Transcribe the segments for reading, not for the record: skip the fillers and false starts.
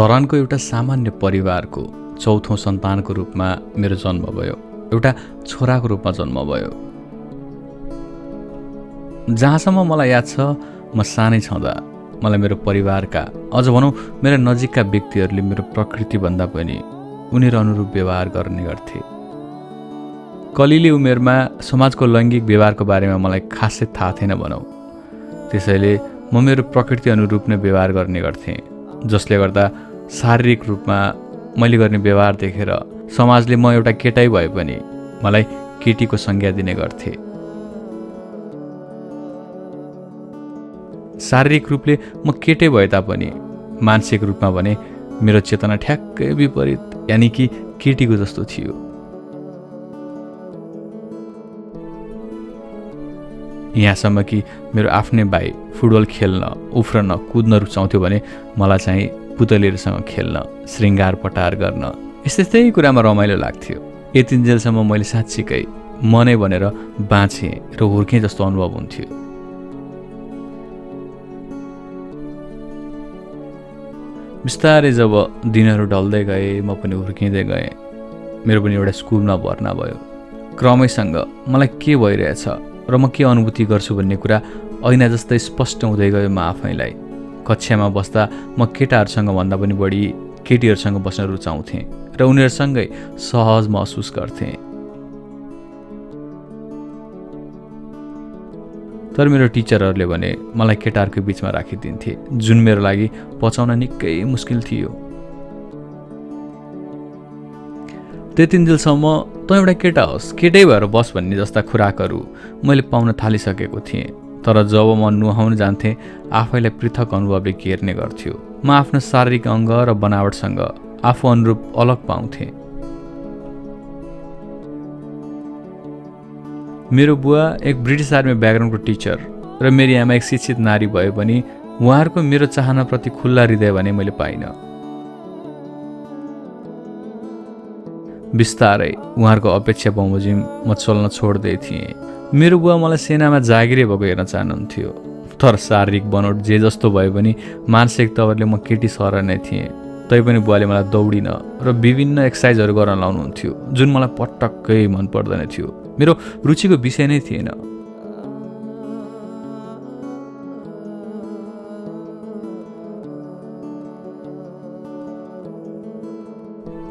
धरानको एउटा सामान्य परिवारको चौथो सन्तानको रूपमा मेरो जन्म भयो। एउटा छोराको रूपमा जन्म भयो। जहाँसम्म मलाई याद छ, म सानै छँदा मलाई मेरो परिवारका, अझ भनौँ मेरा नजिकका व्यक्तिहरूले मेरो प्रकृतिभन्दा पनि उनीहरू अनुरूप व्यवहार गर्ने गर्थे। कलिली उमेरमा समाजको लैङ्गिक व्यवहारको बारेमा मलाई खासै थाहा थिएन भनौँ। त्यसैले म मेरो प्रकृति अनुरूप नै व्यवहार गर्ने गर्थेँ, जसले गर्दा शारीरिक रूपमा मैले गर्ने व्यवहार देखेर समाजले म एउटा केटै भए पनि मलाई केटीको संज्ञा दिने गर्थे। शारीरिक रूपले म केटै भए तापनि मानसिक रूपमा भने मेरो चेतना ठ्याक्कै विपरीत, यानि कि केटीको जस्तो थियो। यहाँसम्म कि मेरो आफ्नै भाइ फुटबल खेल्न, उफ्रन, कुद्न रुचाउँथ्यो भने मलाई चाहिँ पुतलीहरूसँग खेल्न, श्रृङ्गार पटार गर्न, यस्तै कुरामा रमाइलो लाग्थ्यो। यतिन्जेलसम्म मैले साँच्चीकै मनै भनेर बाँचेँ र हुर्केँ जस्तो अनुभव हुन्थ्यो। बिस्तारै जब दिनहरू ढल्दै गए, म पनि हुर्किँदै गएँ। मेरो पनि एउटा स्कुलमा भर्ना भयो। क्रमैसँग मलाई के भइरहेछ र म के अनुभूति गर्छु भन्ने कुरा ऐना जस्तै स्पष्ट हुँदै गयो म आफैलाई। कक्षामा बस्दा म केटाहरूसँग भन्दा पनि बढी केटीहरूसँग बस्न रुचाउँथेँ र उनीहरूसँगै सहज महसुस गर्थेँ। तर मेरो टिचरहरूले भने मलाई केटाहरूको बिचमा राखिदिन्थे, जुन मेरो लागि पचाउन निकै मुस्किल थियो। त्यतिन्जेलसम्म त एउटा केटा होस्, केटै भएर बस भन्ने जस्ता खुराकहरू मैले पाउन थालिसकेको थिएँ। तर जब म नुहाउन जान्थेँ, आफैलाई पृथक अनुभवले घेर्ने गर्थ्यो। म आफ्नो शारीरिक अङ्ग र बनावटसँग आफू अनुरूप अलग पाउँथेँ। मेरो बुवा एक ब्रिटिस आर्मी ब्याकग्राउन्डको टिचर र मेरी आमा एक शिक्षित नारी भए पनि उहाँहरूको मेरो चाहनाप्रति खुल्ला हृदय भने मैले पाइनँ। बिस्तारै उहाँहरूको अपेक्षा बमोजिम म चल्न छोड्दै थिएँ। मेरो बुवा मलाई सेनामा जागिरे भएको हेर्न चाहनुहुन्थ्यो, तर शारीरिक बनोट जे जस्तो भए पनि मानसिक तवरले म केटी सर नै थिएँ। तैपनि बुवाले मलाई दौडिन र विभिन्न एक्सर्साइजहरू गर्न लाउनुहुन्थ्यो, जुन मलाई पटक्कै मन पर्दैन थियो। मेरो रुचिको विषय नै थिएन।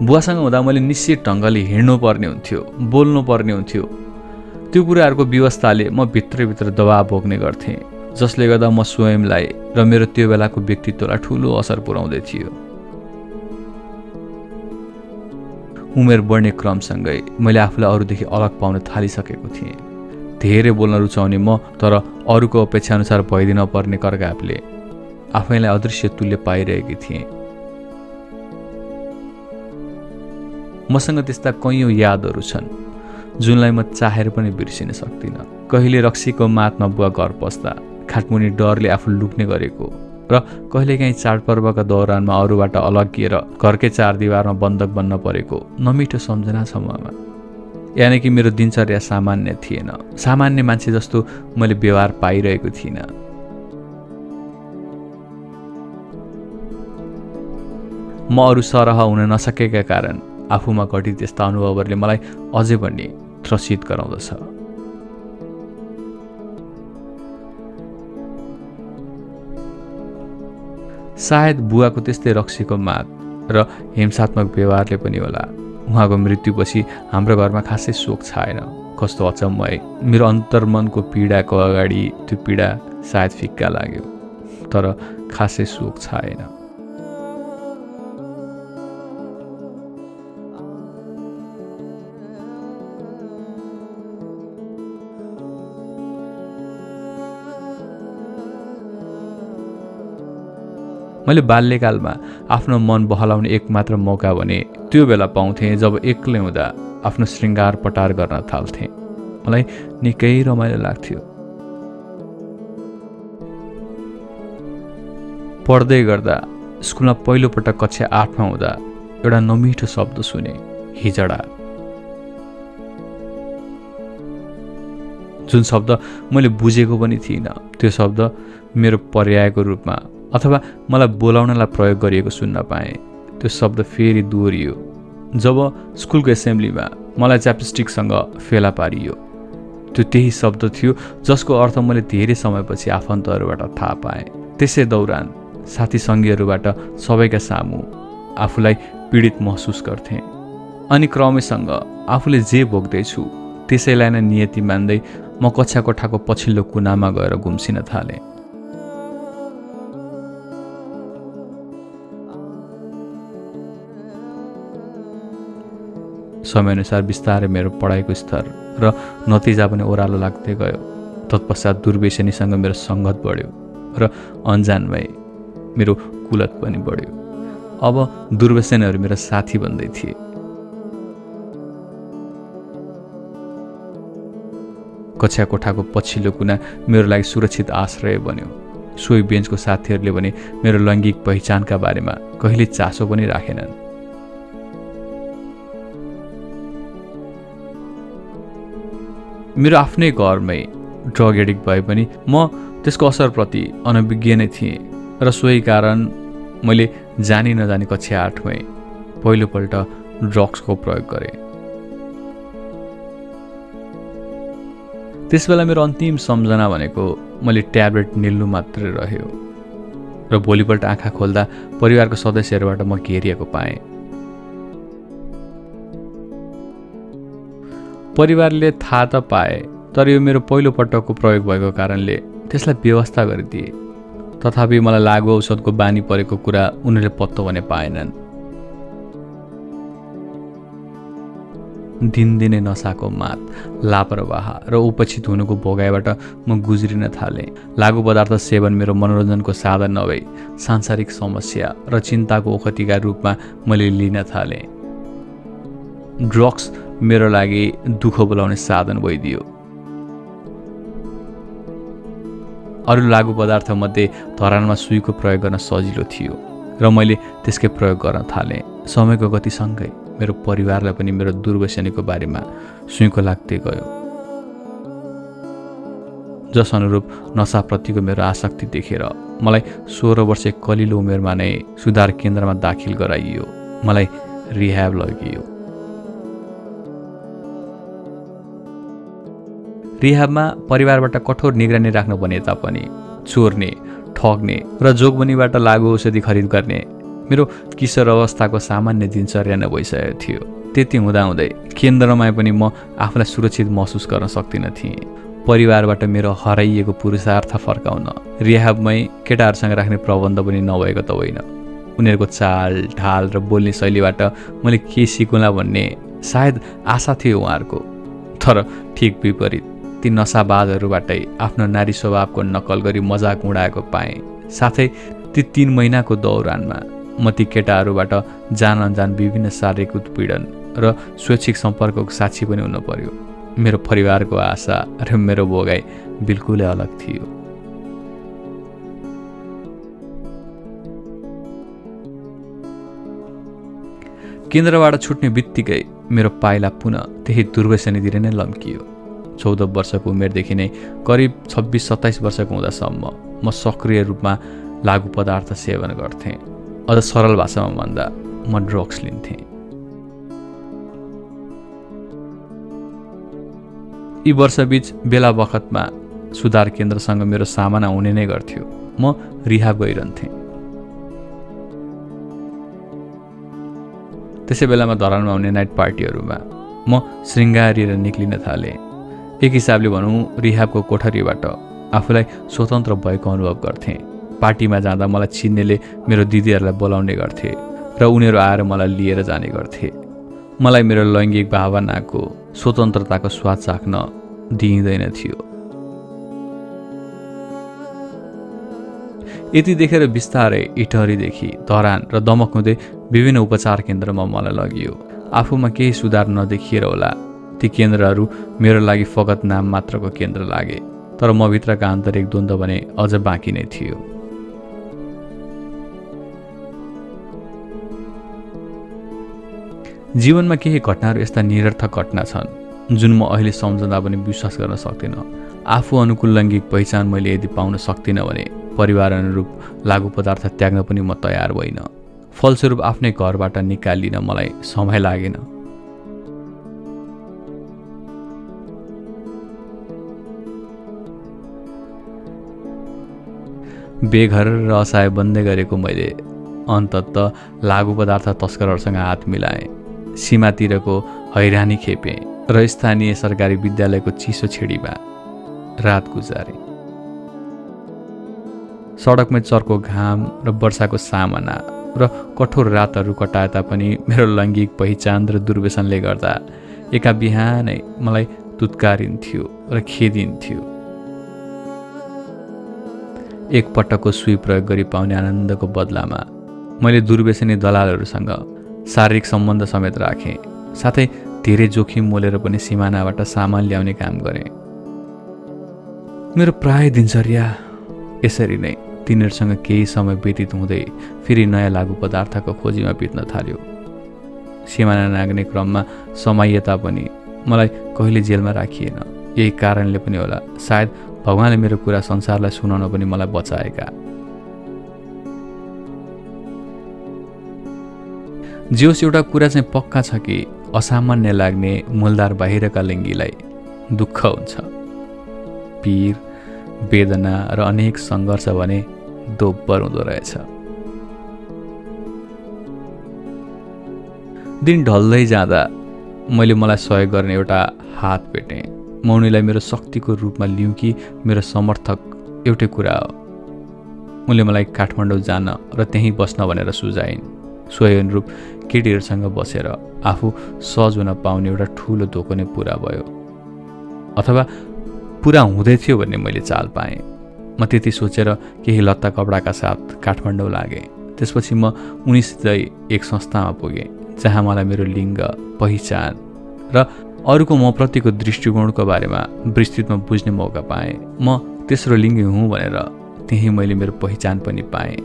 बुवासँग हुँदा मैले निश्चित ढङ्गले हिँड्नु पर्ने हुन्थ्यो, बोल्नु पर्ने हुन्थ्यो। त्यो कुराहरूको व्यवस्थाले म भित्रभित्र दबाब भोग्ने गर्थेँ, जसले गर्दा म स्वयंलाई र मेरो त्यो बेलाको व्यक्तित्वलाई ठुलो असर पुर्याउँदै थियो। उमेर बढ्ने क्रमसँगै मैले आफूलाई अरूदेखि अलग पाउन थालिसकेको थिएँ। धेरै बोल्न रुचाउने म तर अरूको अपेक्षा अनुसार भइदिन पर्ने करगापले आफैलाई अदृश्य तुल्य पाइरहेकी थिएँ। मसँग त्यस्ता कैयौँ यादहरू छन् जुनलाई म चाहेर पनि बिर्सिन सक्दिनँ। कहिले रक्सीको मातमा बुवा घर पस्दा खाटमुनि डरले आफू लुक्ने गरेको र कहिलेकाहीँ चाडपर्वका दौरानमा अरूबाट अलग्गिएर घरकै चार दिवारमा बन्धक बन्न परेको नमिठो सम्झना छ ममा। यानि कि मेरो दिनचर्या सामान्य थिएन। सामान्य मान्छे जस्तो मैले व्यवहार पाइरहेको थिइनँ। म अरू सरह हुन नसकेका कारण आफूमा घटित त्यस्ता अनुभवहरूले मलाई अझै पनि त्रसित गराउँदछ। सायद बुवाको त्यस्तै रक्सीको मात र हिंसात्मक व्यवहारले पनि होला, उहाँको मृत्युपछि हाम्रो घरमा खासै शोक छाएन। कस्तो अचम्म है, मेरो अन्तर्मनको पीडाको अगाडि त्यो पीडा सायद फिक्का लाग्यो, तर खासै शोक छाएन। मैले बाल्यकालमा आफ्नो मन बहलाउने एकमात्र मौका भने त्यो बेला पाउँथेँ जब एक्लै हुँदा आफ्नो श्रृङ्गार पटार गर्न थाल्थेँ। मलाई निकै रमाइलो लाग्थ्यो। पढ्दै गर्दा स्कुलमा पहिलोपटक कक्षा 8मा हुँदा एउटा नमिठो शब्द सुने, हिजडा। जुन शब्द मैले बुझेको पनि थिइनँ, त्यो शब्द मेरो पर्यायको रूपमा अथवा मलाई बोलाउनलाई प्रयोग गरिएको सुन्न पाएँ। त्यो शब्द फेरि दोहोरियो जब स्कुलको एसेम्ब्लीमा मलाई च्यापस्टिकसँग फेला पारियो। त्यो त्यही शब्द थियो जसको अर्थ मैले धेरै समयपछि आफन्तहरूबाट थाहा पाएँ। त्यसै दौरान साथी सङ्गीहरूबाट सबैका सामु आफूलाई पीडित महसुस गर्थेँ। अनि क्रमैसँग आफूले जे भोग्दैछु त्यसैलाई नै नियति मान्दै म कक्षा कोठाको पछिल्लो कुनामा गएर गुम्सिन थालेँ। समयअनुसार बिस्तारै मेरो पढाइको स्तर र नतिजा पनि ओह्रालो लाग्दै गयो। तत्पश्चात दुर्व्यसनीसँग मेरो सङ्गत बढ्यो र अन्जानमै मेरो कुलत पनि बढ्यो। अब दुर्व्यसनीहरू मेरो साथी बन्दै थिए। कक्षा कोठाको पछिल्लो कुना मेरो लागि सुरक्षित आश्रय बन्यो। सोही बेन्चको साथीहरूले पनि मेरो लैङ्गिक पहिचानका बारेमा कहिले चासो पनि राखेनन्। मेरो आफ्नै घरमै ड्रग एडिक्ट भए पनि म त्यसको असरप्रति अनभिज्ञ नै थिएँ र सोही कारण मैले जानी नजानी कक्षा 8मै पहिलोपल्ट ड्रग्सको प्रयोग गरेँ। त्यसबेला मेरो अन्तिम सम्झना भनेको मैले ट्याब्लेट निल्नु मात्रै रह्यो र भोलिपल्ट आँखा खोल्दा परिवारको सदस्यहरूबाट म घेरिएको पाएँ। परिवारले थाहा त पाए, तर यो मेरो पहिलो पटकको प्रयोग भएको कारणले त्यसलाई व्यवस्था गरिदिए। तथापि मलाई लागु औषधको बानी परेको कुरा उनीहरूले पत्तो भने पाएनन्। दिनदिनै नसाको मात, लापरवाह र उपेक्षित हुनुको भोगाइबाट म गुज्रिन थालेँ। लागु पदार्थ सेवन मेरो मनोरञ्जनको साधन नभई सांसारिक समस्या र चिन्ताको ओखतीका रूपमा मैले लिन थालेँ। ड्रग्स मेरो लागि दुःख बोलाउने साधन भइदियो। अरू लागु पदार्थमध्ये धरानमा सुईको प्रयोग गर्न सजिलो थियो र मैले त्यसकै प्रयोग गर्न थालेँ। समयको गतिसँगै मेरो परिवारलाई पनि मेरो दुर्व्यसनीको बारेमा सुईको लाग्दै गयो। जस अनुरूप नसाप्रतिको मेरो आसक्ति देखेर मलाई 16 वर्षे कलिलो उमेरमा नै सुधार केन्द्रमा दाखिल गराइयो। मलाई रिह्याब लगियो। रिह्याबमा परिवारबाट कठोर निगरानी राख्नु भने तापनि चोर्ने, ठग्ने र जोगबनीबाट लागु औषधि खरिद गर्ने मेरो किशोर अवस्थाको सामान्य दिनचर्या नै भइसकेको थियो। त्यति हुँदाहुँदै केन्द्रमा पनि म आफूलाई सुरक्षित महसुस गर्न सक्दिनँ थिएँ। परिवारबाट मेरो हराइएको पुरुषार्थ फर्काउन रिह्याबमै केटाहरूसँग राख्ने प्रबन्ध पनि नभएको त होइन। उनीहरूको चाल ढाल र बोल्ने शैलीबाट मैले के सिकुला भन्ने सायद आशा थियो उहाँहरूको। तर ठिक विपरीत ती नसाबाजहरूबाटै आफ्नो नारी स्वभावको नक्कल गरी मजाक उडाएको पाएँ। साथै ती 3 महिनाको दौरानमा म ती केटाहरूबाट जान अनजान विभिन्न शारीरिक उत्पीडन र स्वैच्छिक सम्पर्कको साक्षी पनि हुन पर्यो। मेरो परिवारको आशा र मेरो भोगाइ बिल्कुलै अलग थियो। केन्द्रबाट छुट्ने बित्तिकै मेरो पाइला पुनः त्यही दुर्व्यसनीतिर नै लम्कियो। 14 वर्षको उमेरदेखि नै करिब 26-27 वर्षको हुँदासम्म म सक्रिय रूपमा लागु पदार्थ सेवन गर्थेँ। अझ सरल भाषामा भन्दा म ड्रग्स लिन्थेँ। यी वर्षबीच बेला बखतमा सुधार केन्द्रसँग मेरो सामना हुने नै गर्थ्यो। म रिह्याब गइरहन्थेँ। त्यसै बेलामा धरानमा हुने नाइट पार्टीहरूमा म शृङ्गारिएर निक्लिन थालेँ। एक हिसाबले भनौँ रिह्याबको कोठरीबाट आफूलाई स्वतन्त्र भएको अनुभव गर्थेँ। पार्टीमा जाँदा मलाई चिन्नेले मेरो दिदीहरूलाई बोलाउने गर्थे र उनीहरू आएर मलाई लिएर जाने गर्थे। मलाई मेरो लैङ्गिक भावनाको स्वतन्त्रताको स्वाद चाख्न दिइँदैन थियो। यति देखेर बिस्तारै इटहरीदेखि धरान र दमक हुँदै विभिन्न उपचार केन्द्रमा मलाई लगियो। आफूमा केही सुधार नदेखिएर होला ती केन्द्रहरू मेरो लागि फगत नाम मात्रको केन्द्र लागे। तर म भित्रका आन्तरिक द्वन्द्व भने अझ बाँकी नै थियो। जीवनमा केही घटनाहरू यस्ता निरर्थक घटना छन् जुन म अहिले सम्झँदा पनि विश्वास गर्न सक्दिनँ। आफू अनुकूल लैङ्गिक पहिचान मैले यदि पाउन सक्दिनँ भने परिवार अनुरूप लागु पदार्थ त्याग्न पनि म तयार भइन। फलस्वरूप आफ्नै घरबाट निकालिन मलाई समय लागेन। बेघर र असहाय बन्दै गरेको मैले अन्ततः लागु पदार्थ तस्करहरूसँग हात मिलाएँ, सीमातिरको हैरानी खेपेँ र स्थानीय सरकारी विद्यालयको चिसो छेडीमा रात गुजारेँ। सडकमै चर्को घाम र वर्षाको सामना र कठोर रातहरू कटाए तापनि मेरो लैङ्गिक पहिचान र दुर्व्यसनले गर्दा एका बिहानै मलाई तुत्कारिन्थ्यो र खेदिन्थ्यो। एक पटकको सुई प्रयोग गरी पाउने आनन्दको बदलामा मैले दुर्व्यसनी दलालहरूसँग शारीरिक सम्बन्ध समेत राखेँ, साथै धेरै जोखिम मोलेर पनि सिमानाबाट सामान ल्याउने काम गरेँ। मेरो प्राय दिनचर्या यसरी नै तिनीहरूसँग केही समय व्यतीत हुँदै फेरि नयाँ लागु पदार्थको खोजीमा बित्न थाल्यो। सिमाना नाग्ने क्रममा समाइए तापनि मलाई कहिले जेलमा राखिएन। यही कारणले पनि होला सायद भगवानले मेरो कुरा संसारलाई सुनाउन पनि मलाई बचाएका। जियोस्, एउटा कुरा चाहिँ पक्का छ कि असामान्य लाग्ने मूलधार बाहिरका लिङ्गीलाई दुःख हुन्छ। पीर, वेदना र अनेक सङ्घर्ष भने दोब्बर हुँदो रहेछ। दिन ढल्दै जाँदा मैले मलाई सहयोग गर्ने एउटा हात भेटेँ। म उनीलाई मेरो शक्तिको रूपमा लिऊँ कि मेरो समर्थक एउटै कुरा हो। उनले मलाई काठमाडौँ जान र त्यहीँ बस्न भनेर सुझाइन्। सोही अनुरूप केटीहरूसँग बसेर आफू सहज हुन पाउने एउटा ठुलो धोको नै पुरा भयो, अथवा पुरा हुँदै थियो भन्ने मैले चाल पाएँ। म त्यति सोचेर केही लत्ता कपडाका साथ काठमाडौँ लागेँ। त्यसपछि म उनीसितै एक संस्थामा पुगेँ जहाँ मलाई मेरो लिङ्ग, पहिचान र अरूको म प्रतिको दृष्टिकोणको बारेमा विस्तृतमा बुझ्ने मौका पाएँ। म तेस्रो लिङ्गी हुँ भनेर त्यही मैले मेरो पहिचान पनि पाएँ।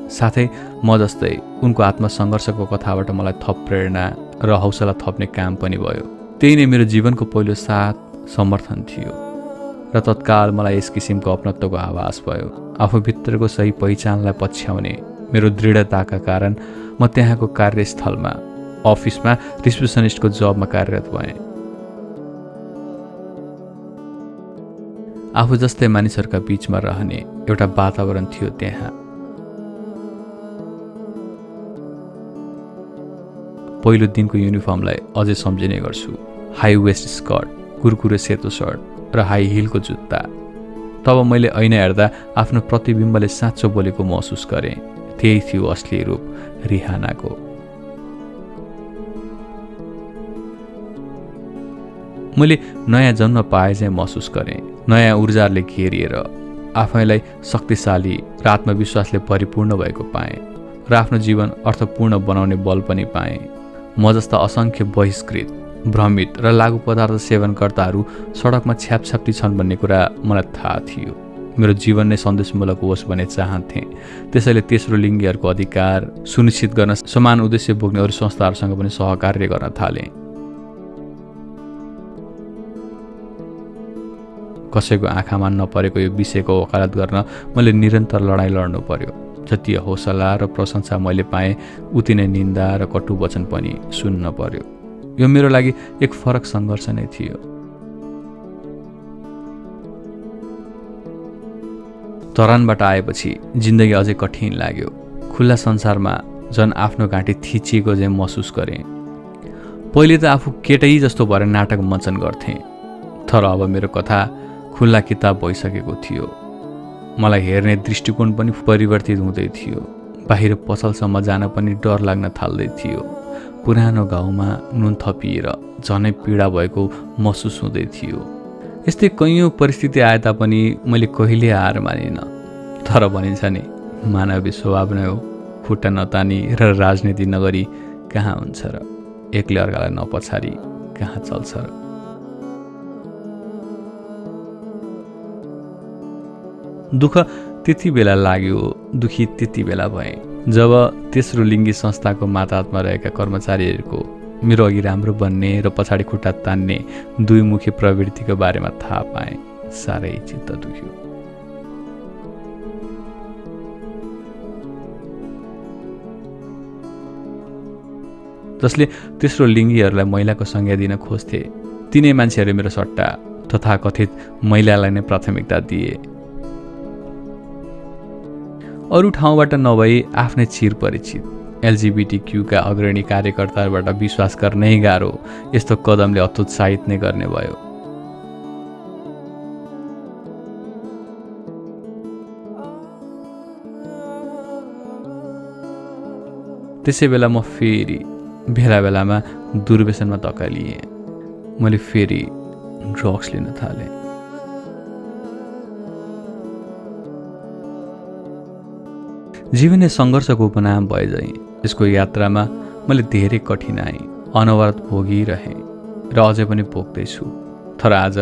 साथै म जस्तै उनको आत्मसङ्घर्षको कथाबाट मलाई थप प्रेरणा र हौसला थप्ने काम पनि भयो। त्यही नै मेरो जीवनको पहिलो साथ समर्थन थियो र तत्काल मलाई यस किसिमको अपनत्वको आभास भयो। आफूभित्रको सही पहिचानलाई पछ्याउने मेरो दृढताका कारण म त्यहाँको कार्यस्थलमा, अफिसमा रिसेप्सनिस्टको जबमा कार्यरत भएँ। आफू जस्तै मानिसहरूका बीचमा रहने एउटा वातावरण थियो त्यहाँ। पहिलो दिनको युनिफर्मलाई अझै सम्झिने गर्छु। हाई वेस्ट स्कर्ट, कुरकुरे सेतो सर्ट र हाई हिलको जुत्ता। तब मैले ऐना हेर्दा आफ्नो प्रतिबिम्बले साँचो बोलेको महसुस गरेँ। त्यही थियो असली रूप रिहानाको। मैले नयाँ जन्म पाए चाहिँ महसुस गरेँ। नयाँ ऊर्जाले घेरिएर आफैलाई शक्तिशाली र आत्मविश्वासले परिपूर्ण भएको पाएँ र आफ्नो जीवन अर्थपूर्ण बनाउने बल पनि पाएँ। म जस्ता असङ्ख्य बहिष्कृत, भ्रमित र लागु पदार्थ सेवनकर्ताहरू सडकमा छ्यापछ्याप्ती छन् भन्ने कुरा मलाई थाहा थियो। मेरो जीवन नै सन्देशमूलक होस् भन्ने चाहन्थेँ। त्यसैले तेस्रो लिङ्गीहरूको अधिकार सुनिश्चित गर्न समान उद्देश्य बोक्ने अरू संस्थाहरूसँग पनि सहकार्य गर्न थालेँ। कसैको आँखामा नपरेको यो विषयको वकालत गर्न मैले निरन्तर लडाइँ लड्नु पर्यो। जति हौसला र प्रशंसा मैले पाएँ उति नै निन्दा र कटु वचन पनि सुन्न पर्यो। यो मेरो लागि एक फरक सङ्घर्ष नै थियो। तरानबाट आएपछि जिन्दगी अझै कठिन लाग्यो। खुल्ला संसारमा झन् आफ्नो घाँटी थिचिएको चाहिँ महसुस गरेँ। पहिले त आफू केटै जस्तो भएर नाटक मञ्चन गर्थेँ, तर अब मेरो कथा खुल्ला किताब भइसकेको थियो। मलाई हेर्ने दृष्टिकोण पनि परिवर्तित हुँदै थियो। बाहिर पसलसम्म जान पनि डर लाग्न थाल्दै थियो। पुरानो घाउमा नुन थपिएर झनै पीडा भएको महसुस हुँदै थियो। यस्तै कैयौँ परिस्थिति आए तापनि मैले कहिले हार मानिनँ। तर भनिन्छ नि, मानवीय स्वभाव नै हो, खुट्टा नतानी र राजनीति नगरी कहाँ हुन्छ र, एकले अर्कालाई नपछाडी कहाँ चल्छ र। दुःख त्यति बेला लाग्यो, दुखी त्यति बेला भएँ जब तेस्रो लिङ्गी संस्थाको माताहतमा रहेका कर्मचारीहरूको मेरो अघि राम्रो बन्ने र पछाडि खुट्टा तान्ने दुईमुखी प्रवृत्तिको बारेमा थाहा पाएँ। साह्रै चित्त दुख्यो। जसले तेस्रो लिङ्गीहरूलाई महिलाको संज्ञा दिन खोज्थे। तिनै मान्छेहरूले मेरो सट्टा तथाकथित महिलालाई नै प्राथमिकता दिए। अरू ठाउँबाट नभई आफ्नै चिर परिचित एलजिबिटिक्यूका अग्रणी कार्यकर्ताहरूबाट विश्वास गर्नै गाह्रो यस्तो कदमले हतोत्साहित नै गर्ने भयो। त्यसै बेला म फेरि बेला बेलामा दुर्व्यसनमा धकालिएँ। मैले फेरि ड्रग्स लिन थालेँ। जीवनले सङ्घर्षको उपनाम भए झैँ यसको यात्रामा मैले धेरै कठिनाइ अनवरत भोगिरहेँ र अझै पनि भोग्दैछु। तर आज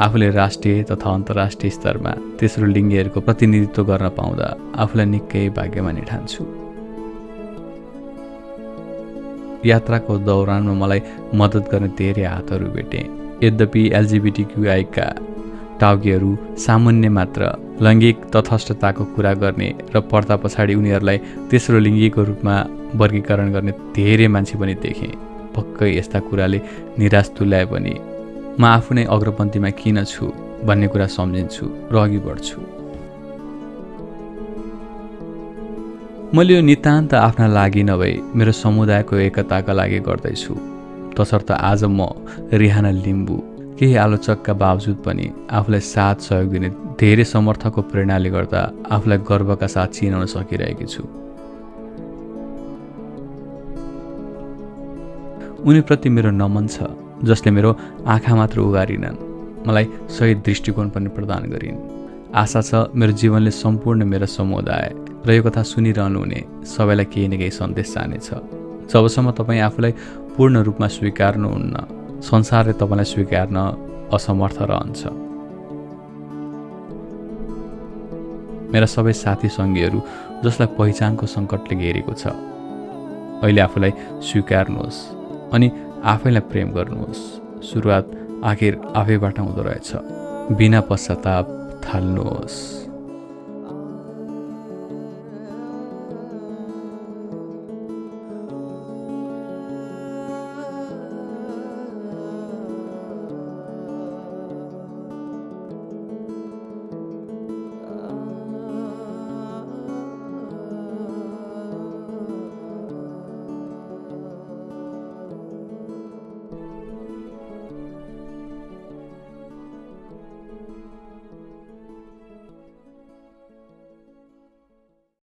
आफूले राष्ट्रिय तथा अन्तर्राष्ट्रिय स्तरमा तेस्रो लिङ्गीहरूको प्रतिनिधित्व गर्न पाउँदा आफूलाई निकै भाग्यमानी ठान्छु। यात्राको दौरानमा मलाई मद्दत गर्ने धेरै हातहरू भेटेँ। यद्यपि एलजिबिटिक्यूआईका टाउकेहरू सामान्य मात्र लैङ्गिक तटस्थताको कुरा गर्ने र पर्दा पछाडि उनीहरूलाई तेस्रो लिङ्गीको रूपमा वर्गीकरण गर्ने धेरै मान्छे पनि देखेँ। पक्कै यस्ता कुराले निराश तुल्याए पनि म आफू नै अग्रपन्थीमा किन छु भन्ने कुरा सम्झिन्छु र अघि बढ्छु। मैले यो नितान्त आफ्ना लागि नभई मेरो समुदायको एकताका लागि गर्दैछु। तसर्थ आज म रिहाना लिम्बू केही आलोचकका बावजुद पनि आफूलाई साथ सहयोग दिने धेरै समर्थकको प्रेरणाले गर्दा आफूलाई गर्वका साथ चिनाउन सकिरहेकी छु। उनीप्रति मेरो नमन छ जसले मेरो आँखा मात्र उगारिनन्, मलाई सही दृष्टिकोण पनि प्रदान गरिन्। आशा छ मेरो जीवनले सम्पूर्ण मेरो समुदाय र यो कथा सुनिरहनुहुने सबैलाई केही न केही सन्देश जानेछ। जबसम्म तपाईँ आफूलाई पूर्ण रूपमा स्वीकार्नुहुन्न, संसारले तपाईँलाई स्वीकार्न असमर्थ रहन्छ। मेरा सबै साथी सङ्गीहरू जसलाई पहिचानको सङ्कटले घेरेको छ, अहिले आफूलाई स्वीकार्नुहोस् अनि आफैलाई प्रेम गर्नुहोस्। सुरुवात आखिर आफैबाट हुँदो रहेछ। बिना पश्चाताप थाल्नुहोस्।